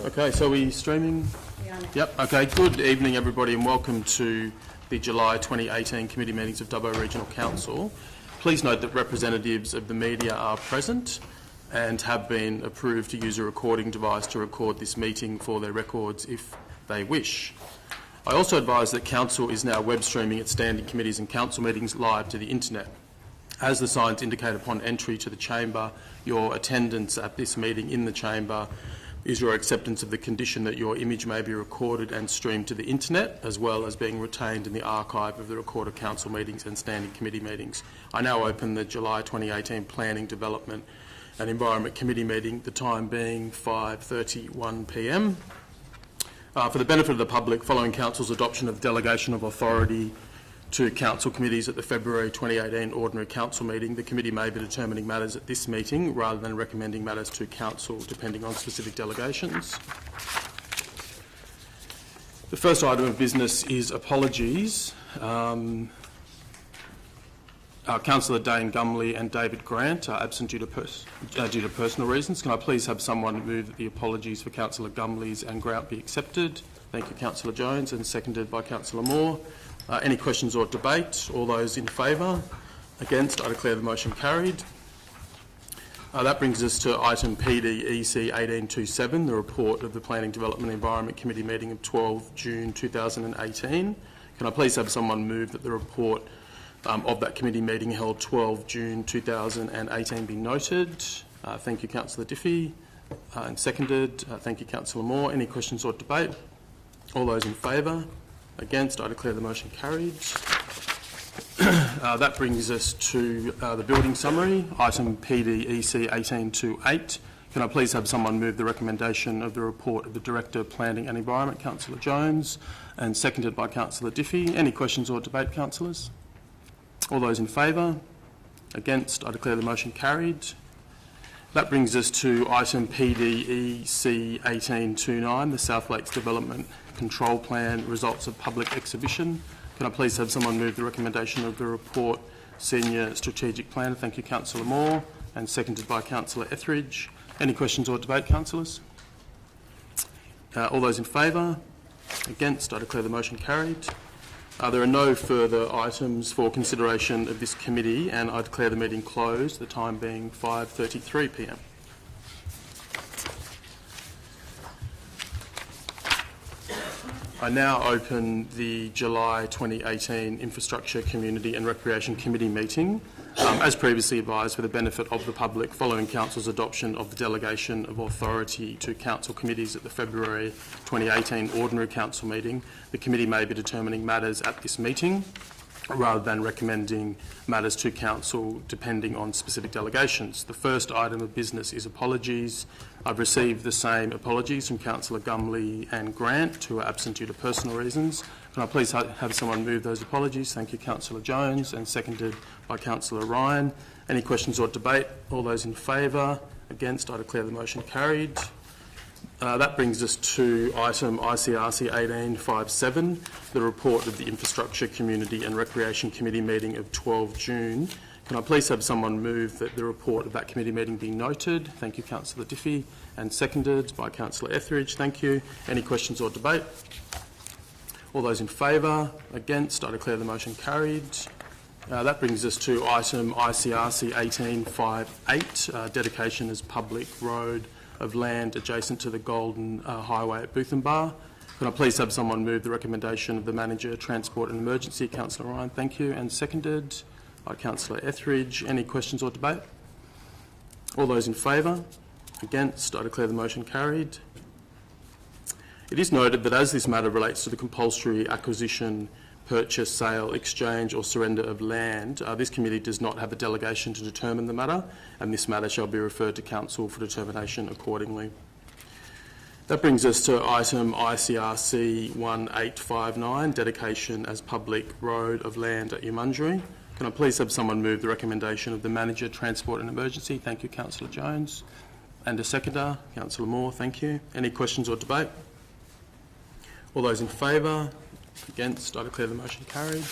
Okay, so are we streaming? Yep, okay. Good evening, everybody, and welcome to the July 2018 committee meetings of Dubbo Regional Council. Please note that representatives of the media are present and have been approved to use a recording device to record this meeting for their records if they wish. I also advise that Council is now web streaming its standing committees and council meetings live to the internet. As the signs indicate upon entry to the chamber, your attendance at this meeting in the chamber is your acceptance of the condition that your image may be recorded and streamed to the internet, as well as being retained in the archive of the recorded council meetings and standing committee meetings. I now open the July 2018 Planning, Development and Environment Committee meeting, the time being 5:31 p.m. For the benefit of the public, following Council's adoption of delegation of authority to council committees at the February 2018 Ordinary Council meeting, the committee may be determining matters at this meeting rather than recommending matters to council depending on specific delegations. The first item of business is apologies. Councillor Dane Gumley and David Grant are absent due to personal reasons. Can I please have someone move that the apologies for Councillor Gumley's and Grant be accepted? Thank you, Councillor Jones, and seconded by Councillor Moore. Any questions or debate? All those in favour? Against? I declare the motion carried. That brings us to item PDEC 1827, the report of the Planning, Development and Environment Committee meeting of 12 June 2018. Can I please have someone move that the report of that committee meeting held 12 June 2018 be noted? Thank you, Councillor Diffie, and seconded. Thank you, Councillor Moore. Any questions or debate? All those in favour? Against? I declare the motion carried. That brings us to the building summary, item PDEC 1828. Can I please have someone move the recommendation of the report of the Director of Planning and Environment, Councillor Jones, and seconded by Councillor Diffie. Any questions or debate, councillors? All those in favour? Against? I declare the motion carried. That brings us to item PDEC 1829, the South Lakes Development Control Plan Results of Public Exhibition. Can I please have someone move the recommendation of the report, Senior Strategic Planner? Thank you, Councillor Moore, and seconded by Councillor Etheridge. Any questions or debate, councillors? All those in favour? Against? I declare the motion carried. There are no further items for consideration of this committee, and I declare the meeting closed, the time being 5:33 p.m. I now open the July 2018 Infrastructure, Community and Recreation Committee meeting. As previously advised, for the benefit of the public, following Council's adoption of the delegation of authority to council committees at the February 2018 Ordinary Council meeting, the committee may be determining matters at this meeting rather than recommending matters to council depending on specific delegations. The first item of business is apologies. I've received the same apologies from Councillor Gumley and Grant, who are absent due to personal reasons. Can I please have someone move those apologies? Thank you, Councillor Jones, and seconded by Councillor Ryan. Any questions or debate? All those in favour? Against? I declare the motion carried. That brings us to item ICRC 1857, the report of the Infrastructure, Community and Recreation Committee meeting of 12 June. Can I please have someone move that the report of that committee meeting be noted? Thank you, Councillor Diffie, and seconded by Councillor Etheridge. Thank you. Any questions or debate? All those in favour? Against? I declare the motion carried. That brings us to item ICRC 1858, dedication as public road of land adjacent to the Golden Highway at Bootham-Bar. Can I please have someone move the recommendation of the Manager, Transport and Emergency, Councillor Ryan? Thank you, and seconded by Councillor Etheridge. Any questions or debate? All those in favour? Against? I declare the motion carried. It is noted that as this matter relates to the compulsory acquisition, purchase, sale, exchange or surrender of land, this committee does not have a delegation to determine the matter, and this matter shall be referred to council for determination accordingly. That brings us to item ICRC 1859, dedication as public road of land at Umundjeri. Can I please have someone move the recommendation of the Manager, Transport and Emergency? Thank you, Councillor Jones. And a seconder, Councillor Moore. Thank you. Any questions or debate? All those in favour? Against? I declare the motion carried.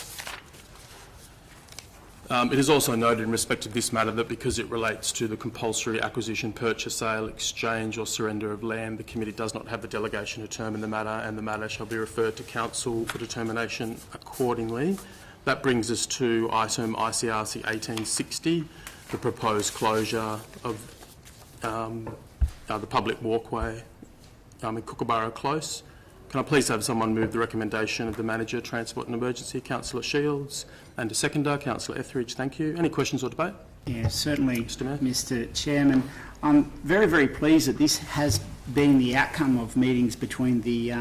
It is also noted in respect of this matter that because it relates to the compulsory acquisition, purchase, sale, exchange or surrender of land, the committee does not have the delegation to determine the matter, and the matter shall be referred to council for determination accordingly. That brings us to item ICRC 1860, the proposed closure of the public walkway in Kookaburra Close. Can I please have someone move the recommendation of the Manager, Transport and Emergency, Councillor Shields, and a seconder, Councillor Etheridge. Thank you. Any questions or debate? Yeah, certainly, Mr. Mayor. Mr. Chairman. I'm very, very pleased that this has been the outcome of meetings between the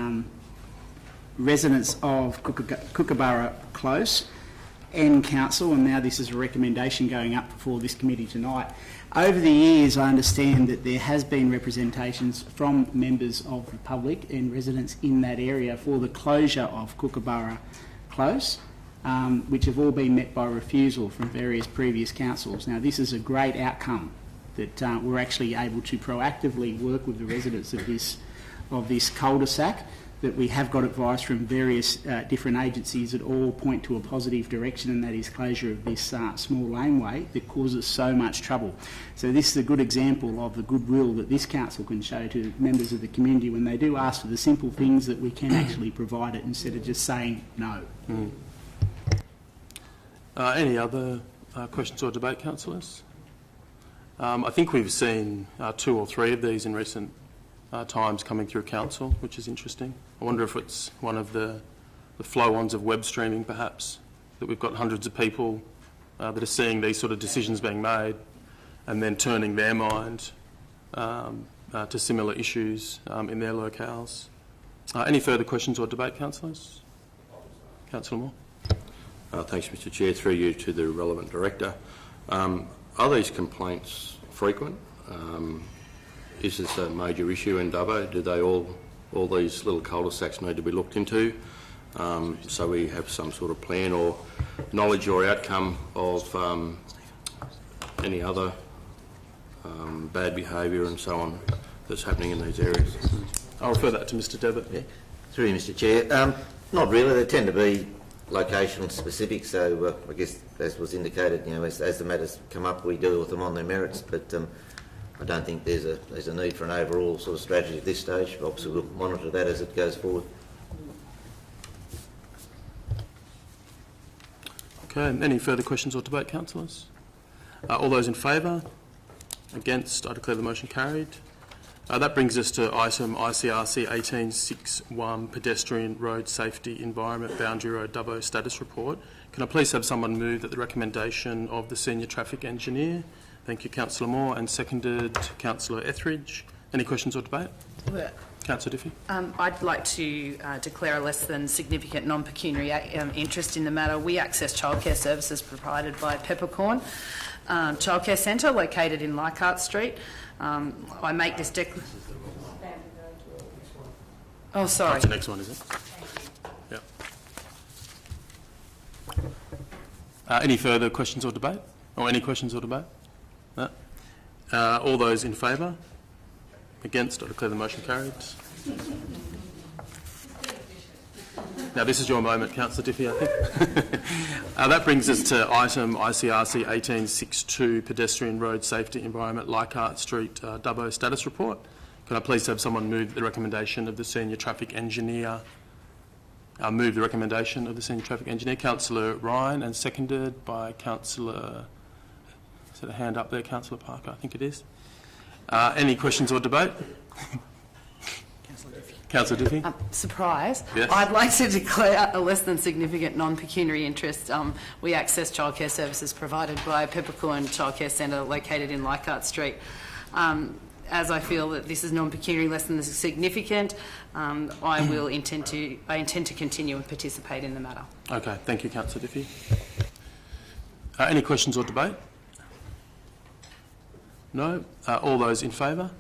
residents of Kookaburra Close and Council, and now this is a recommendation going up before this committee tonight. Over the years, I understand that there has been representations from members of the public and residents in that area for the closure of Kookaburra Close, which have all been met by refusal from various previous councils. Now, this is a great outcome that we're actually able to proactively work with the residents of this cul-de-sac, that we have got advice from various different agencies that all point to a positive direction, and that is closure of this small laneway that causes so much trouble. So this is a good example of the goodwill that this council can show to members of the community when they do ask for the simple things, that we can actually provide it instead of just saying no. Any other questions or debate, councillors? I think we've seen 2 or 3 of these in recent times coming through council, which is interesting. I wonder if it's one of the flow-ons of web streaming, perhaps, that we've got hundreds of people that are seeing these sort of decisions being made and then turning their mind to similar issues in their locales. Any further questions or debate, councillors? Councillor Moore. Thanks, Mr. Chair. Through you to the relevant director. Are these complaints frequent? Is this a major issue in Dubbo? Do they all these little cul-de-sacs need to be looked into, so we have some sort of plan or knowledge or outcome of any other bad behaviour and so on that's happening in these areas? I'll refer that to Mr. Devitt. Yeah. Through you, Mr. Chair. Not really. They tend to be location specific, so I guess, as was indicated, as the matters come up, we deal with them on their merits, but I don't think there's a need for an overall sort of strategy at this stage. Obviously, we'll monitor that as it goes forward. Okay, any further questions or debate, councillors? All those in favour? Against? I declare the motion carried. That brings us to item ICRC 1861, Pedestrian Road Safety Environment Boundary Road Dubbo Status Report. Can I please have someone move that the recommendation of the Senior Traffic Engineer? Thank you, Councillor Moore, and seconded Councillor Etheridge. Any questions or debate? Councillor Diffie. I'd like to declare a less than significant non-pecuniary interest in the matter. We access childcare services provided by Peppercorn Childcare Centre, located in Leichhardt Street. I make this Oh, sorry. That's the next one, is it? Yeah. Any further questions or debate? Or any questions or debate? No? All those in favour? Against? I declare the motion carried. Now, this is your moment, Councillor Diffie, I think. That brings us to item ICRC 1862, Pedestrian Road Safety Environment, Leichhardt Street, Dubbo Status Report. Can I please have someone move the recommendation of the Senior Traffic Engineer? Move the recommendation of the Senior Traffic Engineer, Councillor Ryan, and seconded by Councillor... Is there a hand up there, Councillor Parker? I think it is. Any questions or debate? Councillor Diffie. Surprise. Yes. I'd like to declare a less than significant non-pecuniary interest. We access childcare services provided by Peppercorn Childcare Centre, located in Leichhardt Street. As I feel that this is non-pecuniary less than significant, I intend to continue and participate in the matter. Okay, thank you, Councillor Diffie. Any questions or debate? No. All those in favour?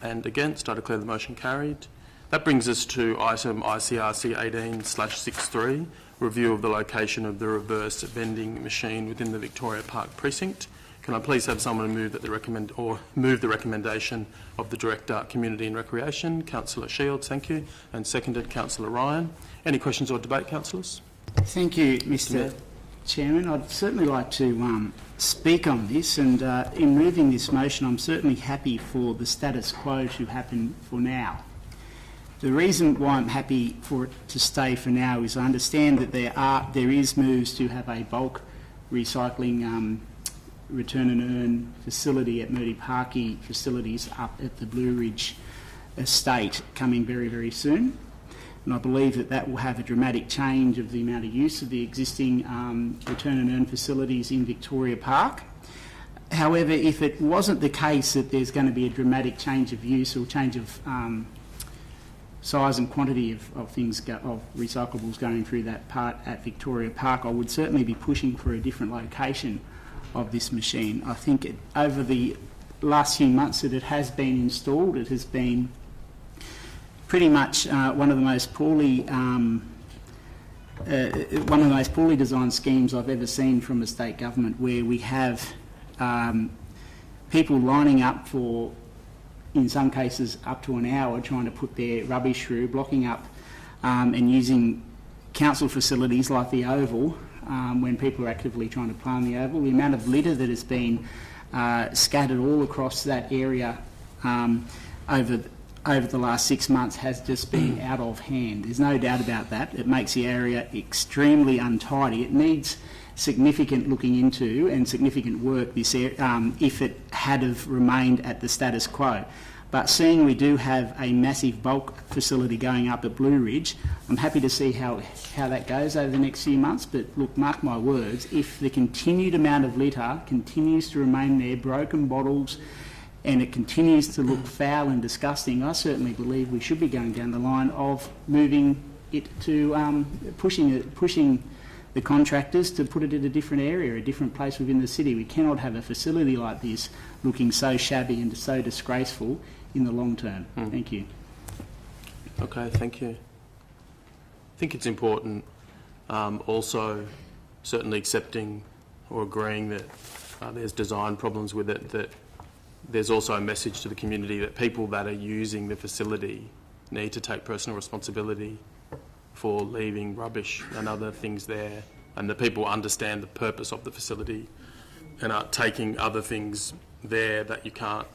And against? I declare the motion carried. That brings us to item ICRC 18/63, review of the location of the reverse vending machine within the Victoria Park precinct. Can I please have someone move that move the recommendation of the Director, Community and Recreation, Councillor Shields, thank you, and seconded Councillor Ryan. Any questions or debate, councillors? Thank you, Mr. Chairman. I'd certainly like to speak on this, and in moving this motion, I'm certainly happy for the status quo to happen for now. The reason why I'm happy for it to stay for now is I understand that there is moves to have a bulk recycling return and earn facility at Moody Parkie facilities up at the Blue Ridge estate coming very, very soon. And I believe that that will have a dramatic change of the amount of use of the existing return and earn facilities in Victoria Park. However, if it wasn't the case that there's going to be a dramatic change of use or change of size and quantity of recyclables going through that part at Victoria Park, I would certainly be pushing for a different location of this machine. I think over the last few months that it has been installed, it has been pretty much one of the most poorly designed schemes I've ever seen from a state government, where we have people lining up for, in some cases, up to an hour trying to put their rubbish through, blocking up and using council facilities like the Oval when people are actively trying to plan the Oval. The amount of litter that has been scattered all across that area over the last 6 months has just been out of hand. There's no doubt about that. It makes the area extremely untidy. It needs significant looking into and significant work this if it had have remained at the status quo. But seeing we do have a massive bulk facility going up at Blue Ridge, I'm happy to see how that goes over the next few months. But look, mark my words, if the continued amount of litter continues to remain there, broken bottles, and it continues to look foul and disgusting, I certainly believe we should be going down the line of moving it to pushing the contractors to put it in a different area, a different place within the city. We cannot have a facility like this looking so shabby and so disgraceful in the long term. Thank you. Okay, thank you. I think it's important also certainly accepting or agreeing that there's design problems with it, that there's also a message to the community that people that are using the facility need to take personal responsibility for leaving rubbish and other things there, and that people understand the purpose of the facility and are taking other things there that you can't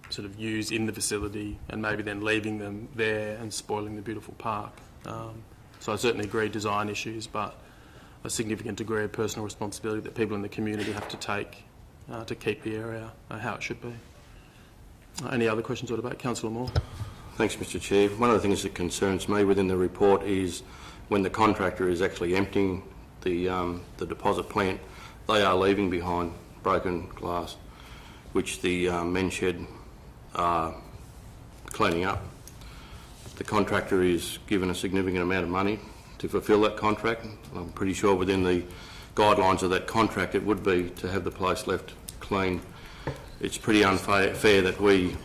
sort of use in the facility and maybe then leaving them there and spoiling the beautiful park. So I certainly agree design issues, but a significant degree of personal responsibility that people in the community have to take to keep the area how it should be. Any other questions or debate? Councillor Moore. Thanks, Mr Chair. One of the things that concerns me within the report is when the contractor is actually emptying the deposit plant, they are leaving behind broken glass, which the men's shed are cleaning up. The contractor is given a significant amount of money to fulfil that contract. I'm pretty sure within the guidelines of that contract it would be to have the place left clean. It's pretty unfair that we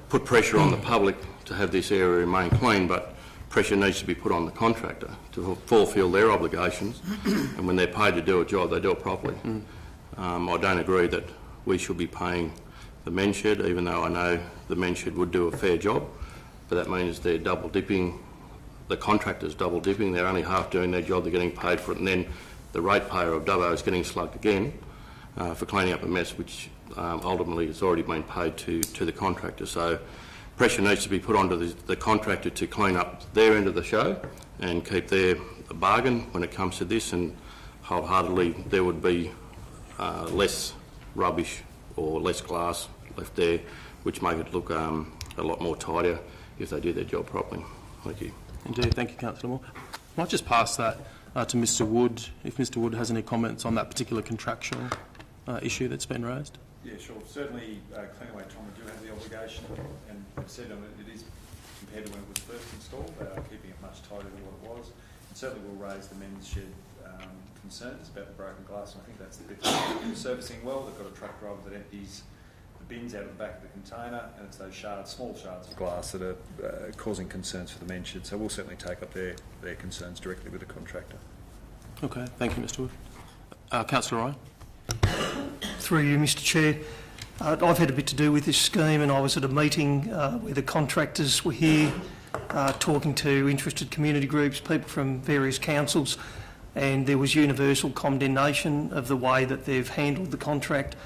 put pressure on the public to have this area remain clean, but pressure needs to be put on the contractor to fulfil their obligations, and when they're paid to do a job, they do it properly. I don't agree that we should be paying the men's shed, even though I know the men's shed would do a fair job, but that means they're double dipping. The contractor's double dipping, they're only half doing their job, they're getting paid for it, and then the ratepayer of Dubbo is getting slugged again for cleaning up a mess which ultimately has already been paid to the contractor. So pressure needs to be put onto the contractor to clean up their end of the show and keep their bargain when it comes to this, and wholeheartedly there would be less rubbish or less glass left there, which make it look a lot more tidier if they do their job properly. Thank you. Indeed, thank you, Councillor Moore. I might just pass that to Mr Wood, if Mr Wood has any comments on that particular contractual issue that's been raised. Yeah, sure. Certainly, Cleanaway Tonga do have the obligation, and they've said it is, compared to when it was first installed, they are keeping it much tighter than what it was. And certainly will raise the men's shed concerns about the broken glass, and I think that's the bit they're servicing well. They've got a truck driver that empties the bins out of the back of the container, and it's those shards, small shards of glass that are causing concerns for the men's shed. So we'll certainly take up their concerns directly with the contractor. Okay, thank you, Mr Wood. Councillor Ryan. Through you, Mr Chair. I've had a bit to do with this scheme, and I was at a meeting where the contractors were here talking to interested community groups, people from various councils, and there was universal condemnation of the way that they've handled the contract.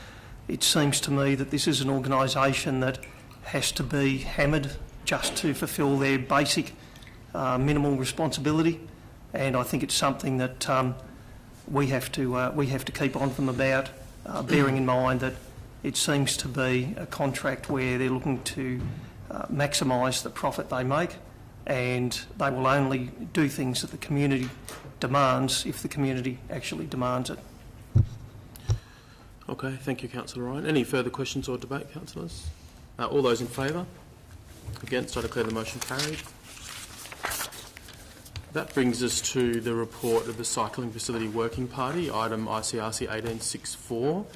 It seems to me that this is an organisation that has to be hammered just to fulfil their basic minimal responsibility, and I think it's something that we have to keep on them about, bearing in mind that it seems to be a contract where they're looking to maximise the profit they make, and they will only do things that the community demands if the community actually demands it. Okay, thank you, Councillor Ryan. Any further questions or debate, councillors? All those in favour? Against? I declare the motion carried. That brings us to the report of the Cycling Facility Working Party, item ICRC 1864,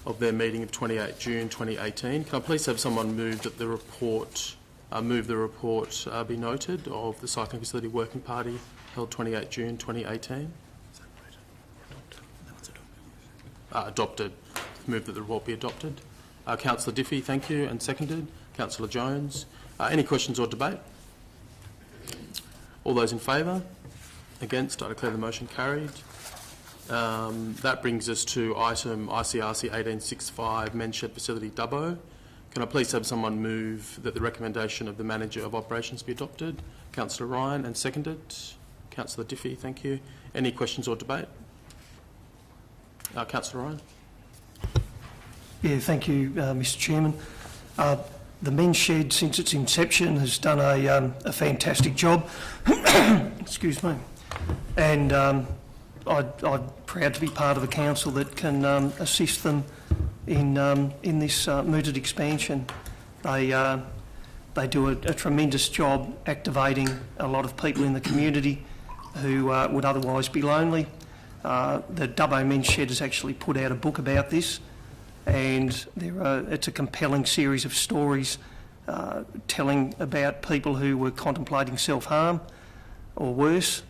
of their meeting of 28 June 2018. Can I please have someone move that the report be noted of the Cycling Facility Working Party held 28 June 2018? Adopted. Move that the report be adopted. Councillor Diffie, thank you, and seconded. Councillor Jones. Any questions or debate? All those in favour? Against? I declare the motion carried. That brings us to item ICRC 1865, Men's Shed Facility Dubbo. Can I please have someone move that the recommendation of the Manager of Operations be adopted? Councillor Ryan, and seconded. Councillor Diffie, thank you. Any questions or debate? Councillor Ryan. Yeah, thank you, Mr. Chairman. The Men's Shed, since its inception, has done a fantastic job. Excuse me. And I'm proud to be part of a council that can assist them in this mooted expansion. They do a tremendous job activating a lot of people in the community who would otherwise be lonely. The Dubbo Men's Shed has actually put out a book about this, and it's a compelling series of stories telling about people who were contemplating self-harm or worse,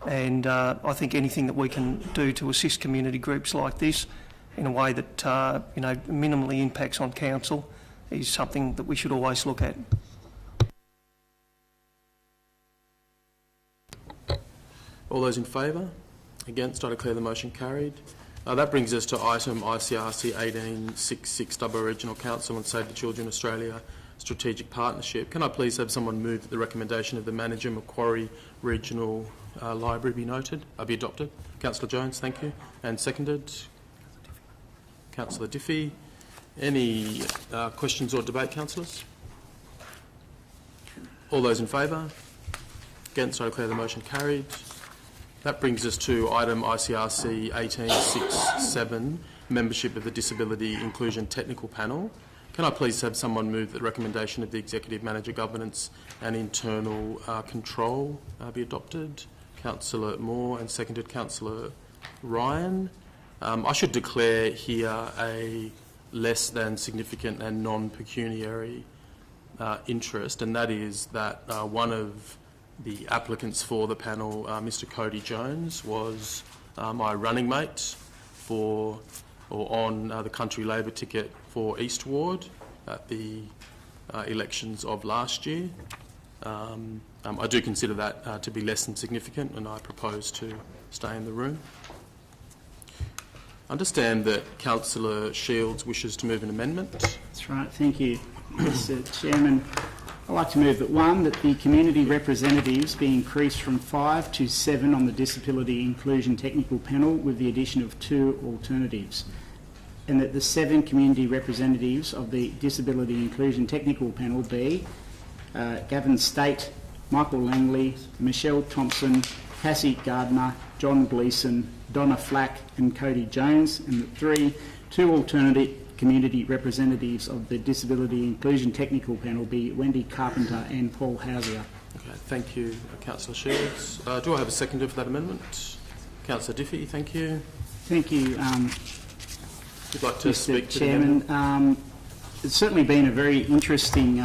and I think anything that we can do to assist community groups like this in a way that minimally impacts on council is something that we should always look at. All those in favour? Against? I declare the motion carried. That brings us to item ICRC 1866, Dubbo Regional Council and Save the Children Australia Strategic Partnership. Can I please have someone move that the recommendation of the Manager, Macquarie Regional Library be adopted? Councillor Jones, thank you. And seconded. Councillor Diffie. Any questions or debate, councillors? All those in favour? Against? I declare the motion carried. That brings us to item ICRC 1867, membership of the Disability Inclusion Technical Panel. Can I please have someone move that the recommendation of the Executive Manager Governance and Internal Control be adopted? Councillor Moore, and seconded Councillor Ryan. I should declare here a less than significant and non-pecuniary interest, and that is that one of the applicants for the panel, Mr Cody Jones, was my running mate on the Country Labor ticket for East Ward at the elections of last year. I do consider that to be less than significant, and I propose to stay in the room. I understand that Councillor Shields wishes to move an amendment. That's right. Thank you, Mr Chairman. I'd like to move that that the community representatives be increased from 5 to 7 on the Disability Inclusion Technical Panel with the addition of 2 alternatives, and that the 7 community representatives of the Disability Inclusion Technical Panel be Gavin State, Michael Langley, Michelle Thompson, Cassie Gardner, John Gleeson, Donna Flack and Cody Jones, and the 2 alternative community representatives of the Disability Inclusion Technical Panel be Wendy Carpenter and Paul Housier. Okay, thank you, Councillor Shields. Do I have a seconder for that amendment? Councillor Diffie, thank you. Thank you, Would like to Mr speak to Chairman. the amendment? It's certainly been a very interesting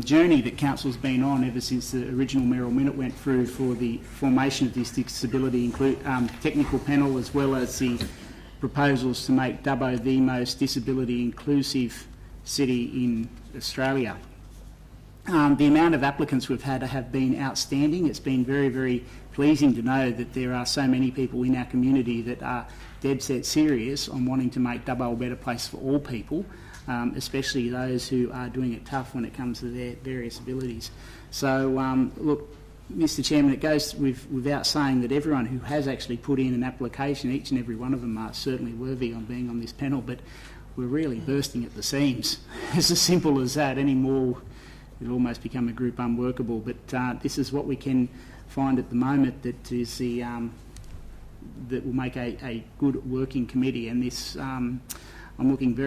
journey that Council's been on ever since the original mayoral minute went through for the formation of this Disability Technical Panel, as well as the proposals to make Dubbo the most disability inclusive city in Australia. The amount of applicants we've had have been outstanding. It's been very, very pleasing to know that there are so many people in our community that are dead set serious on wanting to make Dubbo a better place for all people, especially those who are doing it tough when it comes to their various abilities. So, look, Mr Chairman, it goes without saying that everyone who has actually put in an application, each and every one of them are certainly worthy of being on this panel, but we're really bursting at the seams. It's as simple as that. Any more, it'll almost become a group unworkable, but this is what we can find at the moment that is the that will make a good working committee, and this I'm looking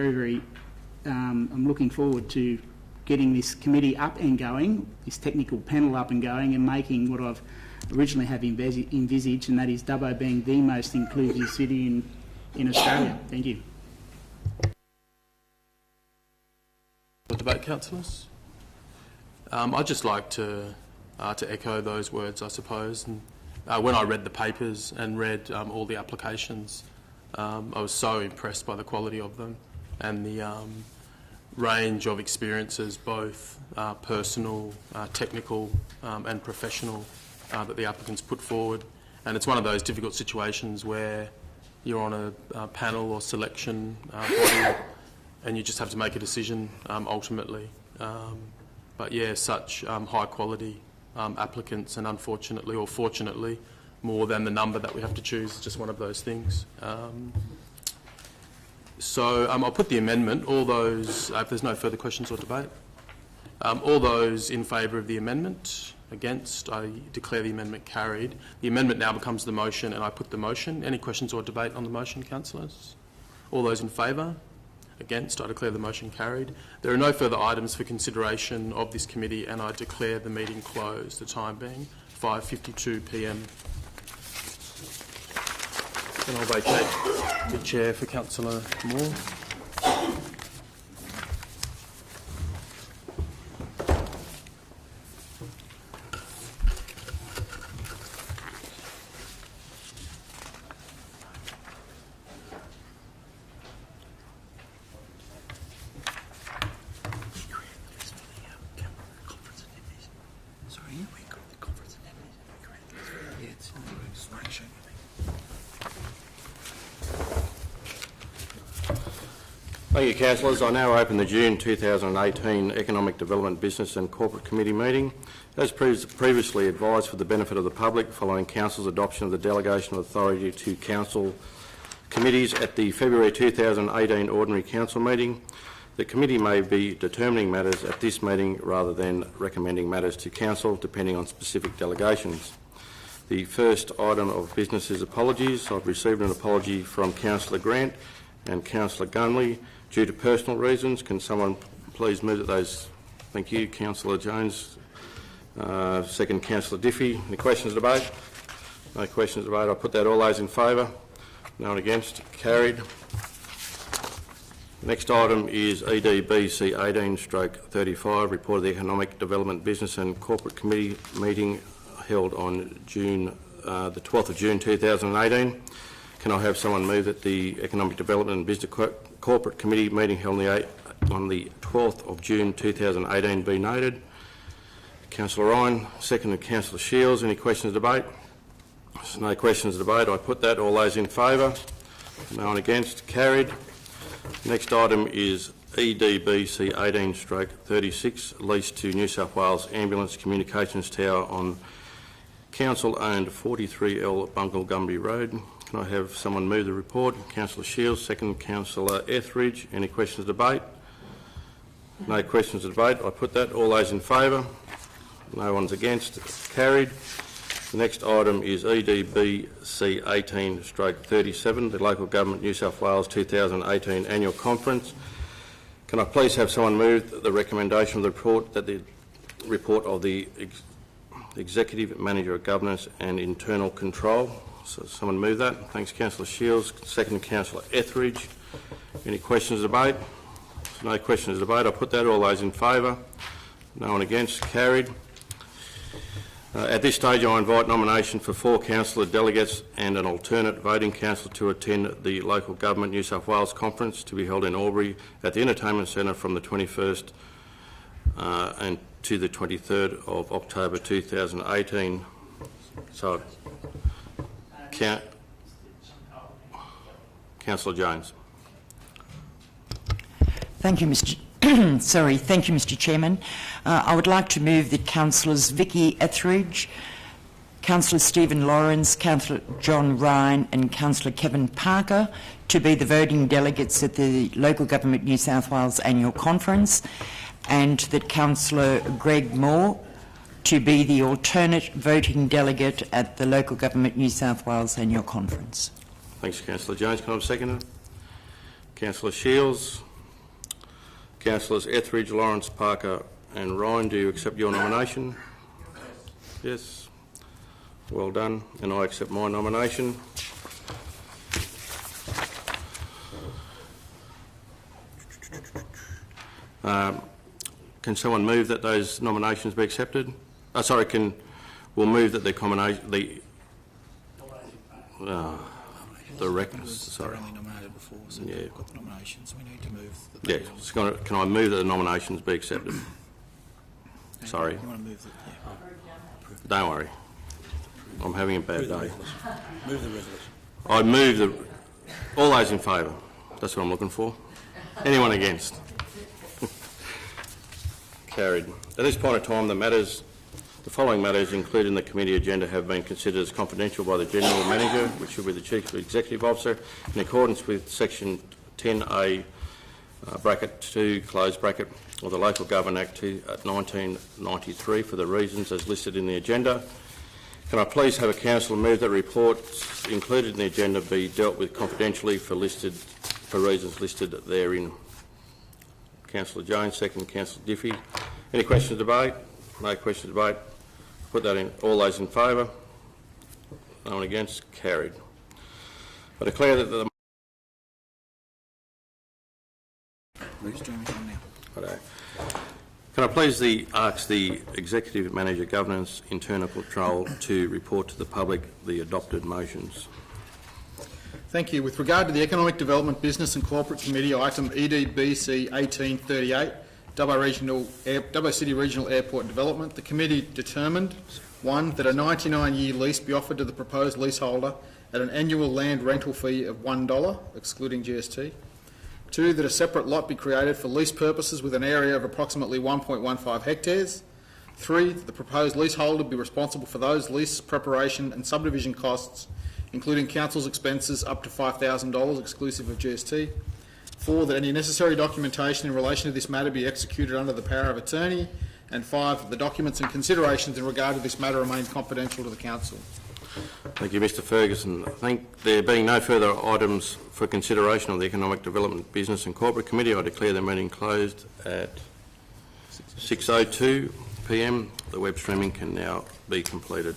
I'm looking forward to getting this committee up and going, this technical panel up and going, and making what I've originally have envisaged, and that is Dubbo being the most inclusive city in Australia. Thank you. The debate, councillors. I'd just like to echo those words, I suppose. And when I read the papers and read all the applications, I was so impressed by the quality of them and the range of experiences, both personal, technical and professional, that the applicants put forward. And it's one of those difficult situations where you're on a panel or selection body and you just have to make a decision ultimately. But yeah, such high quality applicants, and unfortunately or fortunately more than the number that we have to choose, just one of those things. So I'll put the amendment. All those, if there's no further questions or debate, all those in favour of the amendment, against, I declare the amendment carried. The amendment now becomes the motion, and I put the motion. Any questions or debate on the motion, councillors? All those in favour? Against, I declare the motion carried. There are no further items for consideration of this committee, and I declare the meeting closed, the time being 5:52 p.m. And I'll vacate the chair for Councillor Moore. Thank you, councillors. I now open the June 2018 Economic Development Business and Corporate Committee meeting. As previously advised, for the benefit of the public, following Council's adoption of the delegation of authority to council committees at the February 2018 Ordinary Council meeting, the committee may be determining matters at this meeting rather than recommending matters to council, depending on specific delegations. The first item of business is apologies. I've received an apology from Councillor Grant and Councillor Gunley due to personal reasons. Can someone please move those? Thank you, Councillor Jones. Second, Councillor Diffie. Any questions or debate? No questions or debate. I'll put that. All those in favour? No one against? Carried. Next item is EDBC 18/35, report of the Economic Development Business and Corporate Committee meeting held on the 12th of June 2018. Can I have someone move that the Economic Development and Business Corporate Committee meeting held on the 12th of June 2018 be noted? Councillor Ryan, second, Councillor Shields. Any questions or debate? There's no questions or debate. I put that. All those in favour? No one against? Carried. Next item is EDBC 18/36, lease to New South Wales Ambulance Communications Tower on council-owned 43L Bungle-Gumby Road. Can I have someone move the report? Councillor Shields, second, Councillor Etheridge. Any questions or debate? No questions or debate. I put that. All those in favour? No one's against. Carried. The next item is EDBC 18/37, the Local Government New South Wales 2018 Annual Conference. Can I please have someone move the recommendation of the report, that the report of the Executive Manager of Governance and Internal Control? So someone move that. Thanks, Councillor Shields. Second, Councillor Etheridge. Any questions or debate? No questions or debate. I'll put that. All those in favour? No one against. Carried. At this stage, I invite nomination for 4 councillor delegates and an alternate voting councillor to attend the Local Government New South Wales Conference to be held in Albury at the Entertainment Centre from the 21st and to the 23rd of October 2018. So, Councillor Jones. Thank you, Mr. Thank you, Mr. Chairman. I would like to move that Councillors Vicky Etheridge, Councillor Stephen Lawrence, Councillor John Ryan and Councillor Kevin Parker to be the voting delegates at the Local Government New South Wales Annual Conference, and that Councillor Greg Moore to be the alternate voting delegate at the Local Government New South Wales Annual Conference. Thanks, Councillor Jones. Can I have a seconder? Councillor Shields. Councillors Etheridge, Lawrence, Parker and Ryan, do you accept your nomination? Yes. Well done. And I accept my nomination. Can someone move that those nominations be accepted? We'll move that the records, sorry. Nominated before, so Yeah. we've got the nominations. We need to move. Yeah, can I move that the nominations be accepted? Sorry. You want to move the... Yeah. Don't worry. I'm having a bad day. Move the resolution. I move all those in favour. That's what I'm looking for. Anyone against? Carried. At this point in time, the following matters included in the committee agenda have been considered as confidential by the General Manager, which should be the Chief Executive Officer, in accordance with Section 10A bracket 2 close bracket of the Local Government Act 1993 for the reasons as listed in the agenda. Can I please have a councillor move that reports included in the agenda be dealt with confidentially for reasons listed therein? Councillor Jones, second. Councillor Diffie. Any questions or debate? No questions or debate. Put that in. All those in favour? No one against? Carried. I declare that the... Righto. Can I please ask the Executive Manager Governance Internal Control to report to the public the adopted motions? Thank you. With regard to the Economic Development Business and Corporate Committee, item EDBC 1838, Dubbo City Regional Airport Development, the committee determined, 1, that a 99-year lease be offered to the proposed leaseholder at an annual land rental fee of $1, excluding GST. 2, that a separate lot be created for lease purposes with an area of approximately 1.15 hectares. 3, that the proposed leaseholder be responsible for those lease preparation and subdivision costs, including council's expenses up to $5,000 exclusive of GST. 4, that any necessary documentation in relation to this matter be executed under the power of attorney. And 5, that the documents and considerations in regard to this matter remain confidential to the council. Thank you, Mr Ferguson. I think there being no further items for consideration of the Economic Development Business and Corporate Committee, I declare the meeting closed at 6:02 p.m. The web streaming can now be completed.